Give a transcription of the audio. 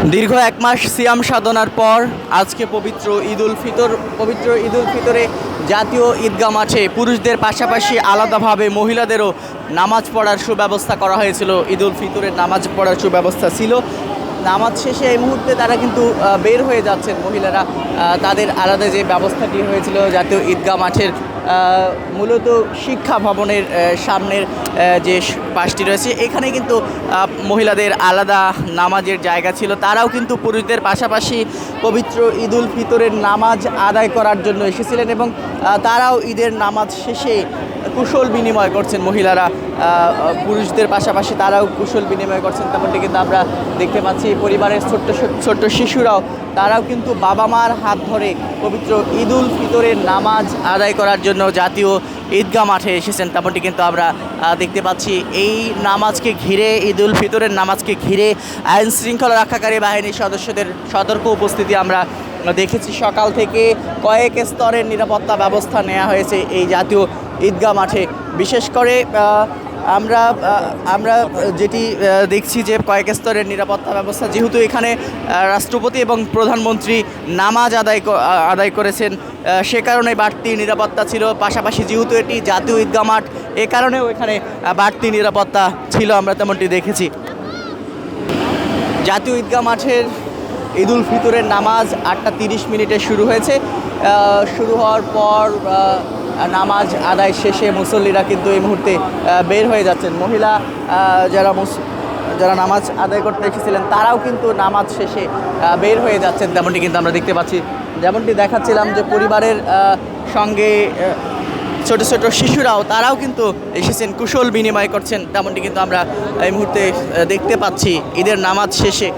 দীর্ঘ এক মাস সিয়াম সাধনার পর আজকে পবিত্র ঈদুল ফিতরে জাতীয় ঈদগাহ মাঠে পুরুষদের পাশাপাশি আলাদাভাবে মহিলাদেরও নামাজ পড়ার সুব্যবস্থা করা হয়েছিল। ঈদুল ফিতরের নামাজ পড়ার সুব্যবস্থা ছিল। নামাজ শেষে এই মুহূর্তে তারা কিন্তু বের হয়ে যাচ্ছেন মহিলারা। তাদের আলাদা যে ব্যবস্থাটি হয়েছিল জাতীয় ঈদগাহ মাঠের মূলত শিক্ষা ভবনের সামনের যে পাশটি রয়েছে, এখানে কিন্তু মহিলাদের আলাদা নামাজের জায়গা ছিল। তারাও কিন্তু পুরুষদের পাশাপাশি পবিত্র ঈদুল ফিতরের নামাজ আদায় করার জন্য এসেছিলেন এবং তারাও ঈদের নামাজ শেষে কুশল বিনিময় করছেন। মহিলারা পুরুষদের পাশাপাশি তারাও কুশল বিনিময় করছেন, তেমনটি কিন্তু আমরা দেখতে পাচ্ছি। পরিবারের ছোট্ট শিশুরাও তারাও কিন্তু বাবা মার হাত ধরে পবিত্র ঈদুল ফিতরের নামাজ আদায় করার জন্য জাতীয় ঈদগাহ মাঠে এসেছেন, তেমনটি কিন্তু আমরা দেখতে পাচ্ছি। এই নামাজকে ঘিরে, ঈদুল ফিতরের নামাজকে ঘিরে আইন শৃঙ্খলা রক্ষাকারী বাহিনীর সদস্যদের সতর্ক উপস্থিতি আমরা দেখেছি। সকাল থেকে কয়েক স্তরের নিরাপত্তা ব্যবস্থা নেওয়া হয়েছে এই জাতীয় ঈদগাহ মাঠে। বিশেষ করে আমরা যেটি দেখছি যে কয়েক স্তরের নিরাপত্তা ব্যবস্থা, যেহেতু এখানে রাষ্ট্রপতি এবং প্রধানমন্ত্রী নামাজ আদায় করেছেন, সে কারণে বাড়তি নিরাপত্তা ছিল। পাশাপাশি যেহেতু এটি জাতীয় ঈদগাহ মাঠ, এ কারণেও এখানে বাড়তি নিরাপত্তা ছিল, আমরা তেমনটি দেখেছি। জাতীয় ঈদগাহ মাঠের ঈদুল ফিতরের নামাজ 8টা 30 শুরু হয়েছে। শুরু হওয়ার পর নামাজ আদায় শেষে মুসল্লিরা কিন্তু এই মুহূর্তে বের হয়ে যাচ্ছেন। মহিলা যারা নামাজ আদায় করতে এসেছিলেন তারাও কিন্তু নামাজ শেষে বের হয়ে যাচ্ছেন, তেমনটি কিন্তু আমরা দেখতে পাচ্ছি। যেমনটি দেখাচ্ছিলাম যে পরিবারের সঙ্গে ছোট শিশুরাও তারাও কিন্তু এসেছেন, কুশল বিনিময় করছেন, তেমনটি কিন্তু আমরা এই মুহূর্তে দেখতে পাচ্ছি। ঈদের নামাজ শেষে